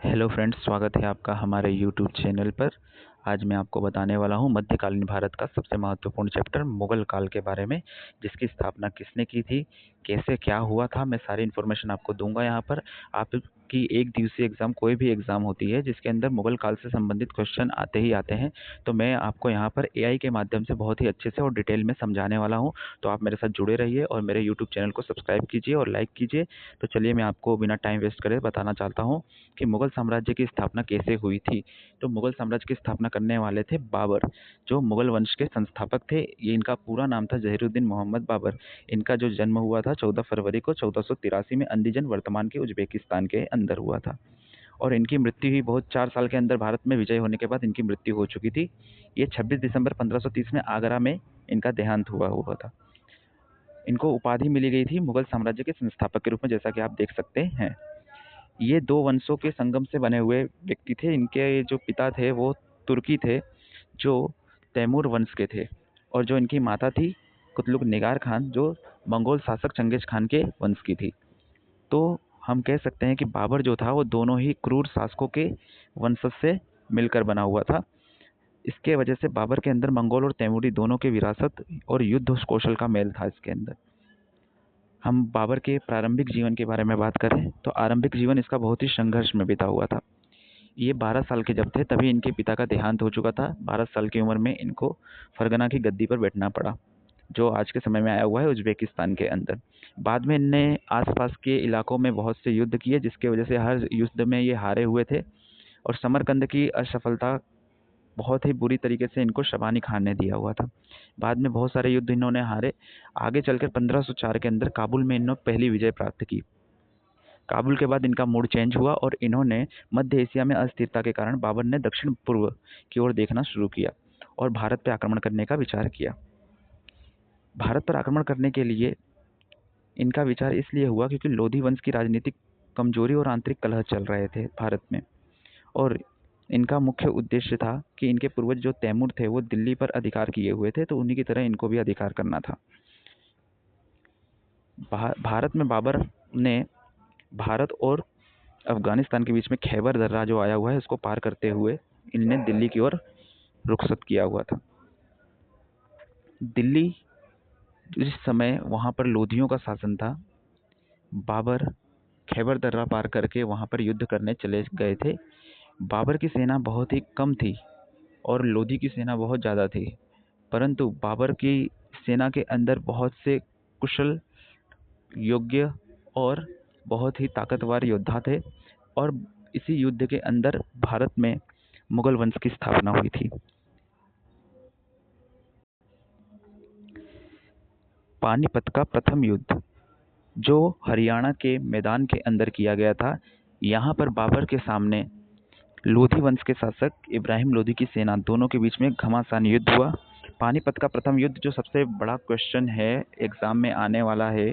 Hello friends, स्वागत है आपका हमारे यूट्यूब चैनल पर। आज मैं आपको बताने वाला हूँ मध्यकालीन भारत का सबसे महत्वपूर्ण चैप्टर मुगल काल के बारे में, जिसकी स्थापना किसने की थी, कैसे क्या हुआ था। मैं सारी इन्फॉर्मेशन आपको दूंगा यहाँ पर। आपकी एक दिवसीय एग्ज़ाम, कोई भी एग्ज़ाम होती है जिसके अंदर मुगल काल से संबंधित क्वेश्चन आते ही आते हैं, तो मैं आपको यहाँ पर एआई के माध्यम से बहुत ही अच्छे से और डिटेल में समझाने वाला हूँ। तो आप मेरे साथ जुड़े रहिए और मेरे यूट्यूब चैनल को सब्सक्राइब कीजिए और लाइक कीजिए। तो चलिए, मैं आपको बिना टाइम वेस्ट करे बताना चाहता हूँ कि मुगल साम्राज्य की स्थापना कैसे हुई थी। तो मुगल साम्राज्य की स्थापना करने वाले थे बाबर, जो मुगल वंश के संस्थापक थे। ये इनका पूरा नाम था जहीरुद्दीन मोहम्मद बाबर। इनका जो जन्म हुआ था 14 फरवरी को 1483 में अंदीजन, वर्तमान के उज्बेकिस्तान के अंदर हुआ था। और इनकी मृत्यु ही बहुत 4 साल के अंदर भारत में विजय होने के बाद इनकी मृत्यु हो चुकी थी। ये 26 दिसंबर 1530 में आगरा में इनका देहांत हुआ था। इनको उपाधि मिली गई थी मुगल साम्राज्य के संस्थापक के रूप में, जैसा कि आप देख सकते हैं। ये दो वंशों के संगम से बने हुए व्यक्ति थे। इनके जो पिता थे वो तुर्की थे, जो तैमूर वंश के थे, और जो इनकी माता थी कुतलुक निगार खान, जो मंगोल शासक चंगेज खान के वंश की थी। तो हम कह सकते हैं कि बाबर जो था वो दोनों ही क्रूर शासकों के वंशज से मिलकर बना हुआ था। इसके वजह से बाबर के अंदर मंगोल और तैमूरी दोनों के विरासत और युद्ध कौशल का मेल था इसके अंदर। हम बाबर के प्रारंभिक जीवन के बारे में बात करें तो आरंभिक जीवन इसका बहुत ही संघर्ष में बीता हुआ था। ये 12 साल के जब थे तभी इनके पिता का देहांत हो चुका था। 12 साल की उम्र में इनको फरगना की गद्दी पर बैठना पड़ा, जो आज के समय में आया हुआ है उज्बेकिस्तान के अंदर। बाद में इनने आसपास के इलाकों में बहुत से युद्ध किए, जिसके वजह से हर युद्ध में ये हारे हुए थे। और समरकंद की असफलता बहुत ही बुरी तरीके से इनको शबानी खान ने दिया हुआ था। बाद में बहुत सारे युद्ध इन्होंने हारे। आगे चलकर 1504 के अंदर काबुल में इन्होंने पहली विजय प्राप्त की। काबुल के बाद इनका मूड चेंज हुआ और इन्होंने मध्य एशिया में अस्थिरता के कारण बाबर ने दक्षिण पूर्व की ओर देखना शुरू किया और भारत पर आक्रमण करने का विचार किया। भारत पर आक्रमण करने के लिए इनका विचार इसलिए हुआ क्योंकि लोधी वंश की राजनीतिक कमजोरी और आंतरिक कलह चल रहे थे भारत में। और इनका मुख्य उद्देश्य था कि इनके पूर्वज जो तैमूर थे वो दिल्ली पर अधिकार किए हुए थे, तो उन्हीं की तरह इनको भी अधिकार करना था। भारत में बाबर ने भारत और अफगानिस्तान के बीच में खैबर दर्रा जो आया हुआ है उसको पार करते हुए इनने दिल्ली की ओर रुखसत किया हुआ था। दिल्ली, जिस समय वहाँ पर लोधियों का शासन था, बाबर खैबर दर्रा पार करके वहाँ पर युद्ध करने चले गए थे। बाबर की सेना बहुत ही कम थी और लोधी की सेना बहुत ज़्यादा थी, परंतु बाबर की सेना के अंदर बहुत से कुशल, योग्य और बहुत ही ताकतवर योद्धा थे। और इसी युद्ध के अंदर भारत में मुगल वंश की स्थापना हुई थी। पानीपत का प्रथम युद्ध जो हरियाणा के मैदान के अंदर किया गया था, यहाँ पर बाबर के सामने लोधी वंश के शासक इब्राहिम लोधी की सेना, दोनों के बीच में घमासान युद्ध हुआ। पानीपत का प्रथम युद्ध, जो सबसे बड़ा क्वेश्चन है एग्जाम में आने वाला है,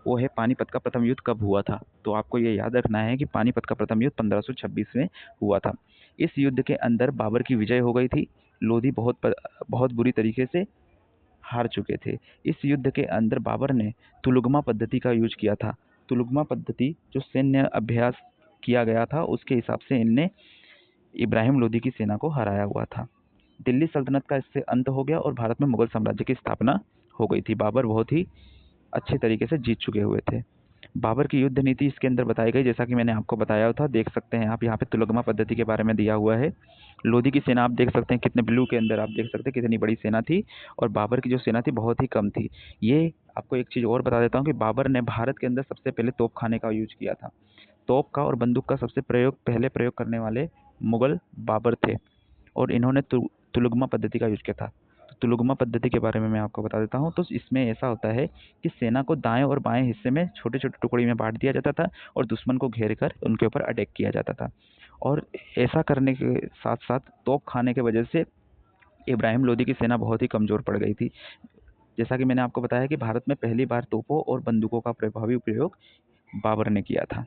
वो है पानीपत का प्रथम युद्ध कब हुआ था। तो आपको ये याद रखना है कि पानीपत का प्रथम युद्ध 1526 में हुआ था। इस युद्ध के अंदर बाबर की विजय हो गई थी। लोधी बहुत बुरी तरीके से हार चुके थे। इस युद्ध के अंदर बाबर ने तुलुगमा पद्धति का यूज किया था। तुलुगमा पद्धति जो सैन्य अभ्यास किया गया था, उसके हिसाब से इनने इब्राहिम लोधी की सेना को हराया हुआ था। दिल्ली सल्तनत का इससे अंत हो गया और भारत में मुगल साम्राज्य की स्थापना हो गई थी। बाबर बहुत ही अच्छे तरीके से जीत चुके हुए थे। बाबर की युद्ध नीति इसके अंदर बताई गई, जैसा कि मैंने आपको बताया था। देख सकते हैं आप यहाँ पे तुलगमा पद्धति के बारे में दिया हुआ है। लोधी की सेना आप देख सकते हैं कितने ब्लू के अंदर, आप देख सकते हैं कितनी बड़ी सेना थी, और बाबर की जो सेना थी बहुत ही कम थी। ये आपको एक चीज़ और बता देता हूँ कि बाबर ने भारत के अंदर सबसे पहले तोप खाने का यूज किया था। तोप का और बंदूक का सबसे पहले प्रयोग करने वाले मुगल बाबर थे, और इन्होंने तुलुगमा पद्धति का यूज किया था। तुलुगमा पद्धति के बारे में मैं आपको बता देता हूँ। तो इसमें ऐसा होता है कि सेना को दाएं और बाएं हिस्से में छोटे छोटे टुकड़ी में बांट दिया जाता था और दुश्मन को घेर कर उनके ऊपर अटैक किया जाता था। और ऐसा करने के साथ साथ तोप खाने की वजह से इब्राहिम लोदी की सेना बहुत ही कमज़ोर पड़ गई थी। जैसा कि मैंने आपको बताया कि भारत में पहली बार तोपों और बंदूकों का प्रभावी उपयोग बाबर ने किया था।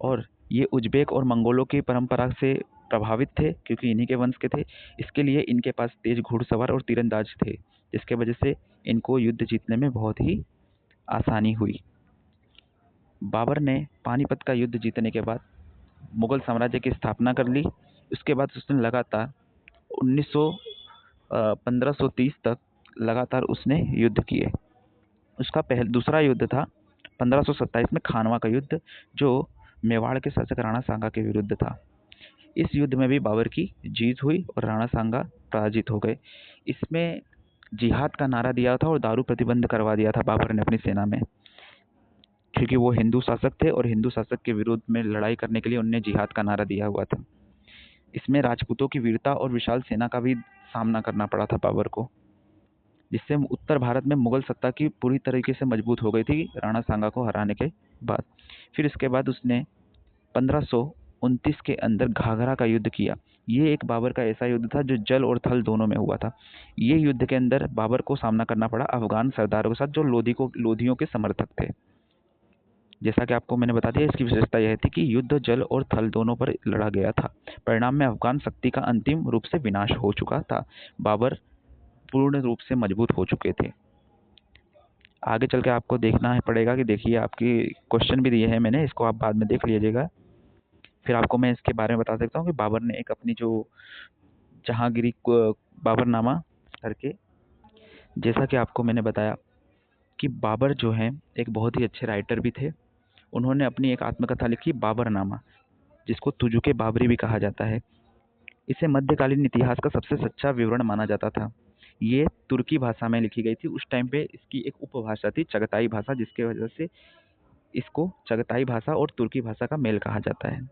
और ये उज्बेक और मंगोलों की परंपरा से प्रभावित थे क्योंकि इन्हीं के वंश के थे। इसके लिए इनके पास तेज घुड़सवार और तीरंदाज थे, जिसके वजह से इनको युद्ध जीतने में बहुत ही आसानी हुई। बाबर ने पानीपत का युद्ध जीतने के बाद मुगल साम्राज्य की स्थापना कर ली। उसके बाद उसने लगातार 1530 तक लगातार उसने युद्ध किए। उसका दूसरा युद्ध था 1527 में खानवा का युद्ध, जो मेवाड़ के शासक राणा सांगा के विरुद्ध था। इस युद्ध में भी बाबर की जीत हुई और राणा सांगा पराजित हो गए। इसमें जिहाद का नारा दिया था और दारू प्रतिबंध करवा दिया था बाबर ने अपनी सेना में, क्योंकि वो हिंदू शासक थे और हिंदू शासक के विरुद्ध में लड़ाई करने के लिए उन्होंने जिहाद का नारा दिया हुआ था। इसमें राजपूतों की वीरता और विशाल सेना का भी सामना करना पड़ा था बाबर को, जिससे उत्तर भारत में मुगल सत्ता की पूरी तरीके से मजबूत हो गई थी राणा सांगा को हराने के बाद। फिर इसके बाद उसने 1529 के अंदर घाघरा का युद्ध किया। ये एक बाबर का ऐसा युद्ध था जो जल और थल दोनों में हुआ था। ये युद्ध के अंदर बाबर को सामना करना पड़ा अफगान सरदारों के साथ, जो लोधियों के समर्थक थे। जैसा कि आपको मैंने बता दिया, इसकी विशेषता यह थी कि युद्ध जल और थल दोनों पर लड़ा गया था। परिणाम में अफगान शक्ति का अंतिम रूप से विनाश हो चुका था। बाबर पूर्ण रूप से मजबूत हो चुके थे। आगे चल के आपको देखना है पड़ेगा कि देखिए, आपकी क्वेश्चन भी दिए हैं मैंने, इसको आप बाद में देख लीजिएगा। फिर आपको मैं इसके बारे में बता सकता हूँ कि बाबर ने एक अपनी जो जहांगीरी बाबरनामा करके, जैसा कि आपको मैंने बताया कि बाबर जो हैं एक बहुत ही अच्छे राइटर भी थे। उन्होंने अपनी एक आत्मकथा लिखी बाबरनामा, जिसको तुजुके बाबरी भी कहा जाता है। इसे मध्यकालीन इतिहास का सबसे सच्चा विवरण माना जाता था। ये तुर्की भाषा में लिखी गई थी। उस टाइम पे इसकी एक उपभाषा थी चगताई भाषा, जिसके वजह से इसको चगताई भाषा और तुर्की भाषा का मेल कहा जाता है।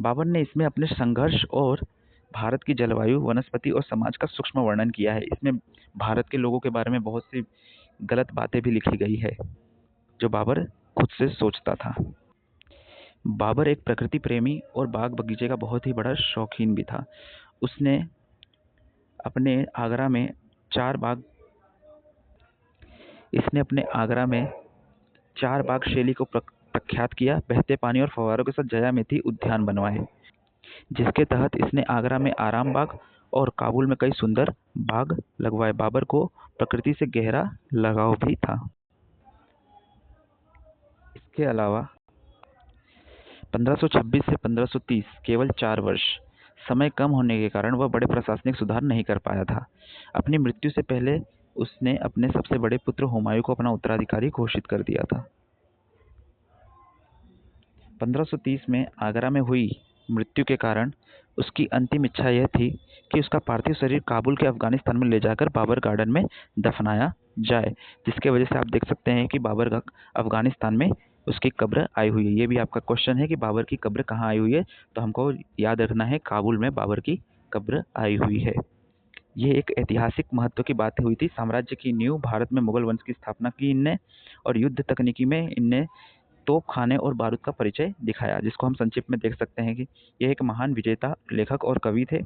बाबर ने इसमें अपने संघर्ष और भारत की जलवायु, वनस्पति और समाज का सूक्ष्म वर्णन किया है। इसमें भारत के लोगों के बारे में बहुत सी गलत बातें भी लिखी गई है, जो बाबर खुद से सोचता था। बाबर एक प्रकृति प्रेमी और बाग बगीचे का बहुत ही बड़ा शौकीन भी था। उसने अपने आगरा में चार बाग शैली को प्रख्यात किया। बहते पानी और फव्वारों के साथ जयामिति उद्यान बनवाए, जिसके तहत इसने आगरा में आराम बाग और काबुल में कई सुंदर बाग लगवाए। बाबर को प्रकृति से गहरा लगाव भी था। इसके अलावा 1526 से 1530 केवल 4 वर्ष, समय कम होने के कारण वह बड़े प्रशासनिक सुधार नहीं कर पाया था। अपनी मृत्यु से पहले उसने अपने सबसे बड़े पुत्र हुमायूं को अपना उत्तराधिकारी घोषित कर दिया था। 1530 में आगरा में हुई मृत्यु के कारण उसकी अंतिम इच्छा यह थी कि उसका पार्थिव शरीर काबुल के अफगानिस्तान में ले जाकर बाबर गार्डन में दफनाया जाए, जिसके वजह से आप देख सकते हैं कि बाबर का अफगानिस्तान में उसकी कब्र आई हुई है। ये भी आपका क्वेश्चन है कि बाबर की कब्र कहाँ आई हुई है, तो हमको याद रखना है काबुल में बाबर की कब्र आई हुई है। ये एक ऐतिहासिक महत्व की बात हुई थी। साम्राज्य की नींव भारत में मुगल वंश की स्थापना की इनने, और युद्ध तकनीकी में इनने तोप खाने और बारूद का परिचय दिखाया, जिसको हम संक्षिप्त में देख सकते हैं कि यह एक महान विजेता, लेखक और कवि थे।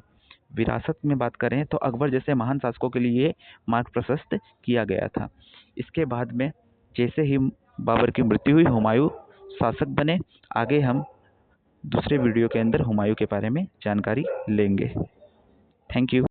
विरासत में बात करें तो अकबर जैसे महान शासकों के लिए मार्ग प्रशस्त किया गया था। इसके बाद में जैसे ही बाबर की मृत्यु हुई, हुमायूं शासक बने। आगे हम दूसरे वीडियो के अंदर हुमायूं के बारे में जानकारी लेंगे। Thank you.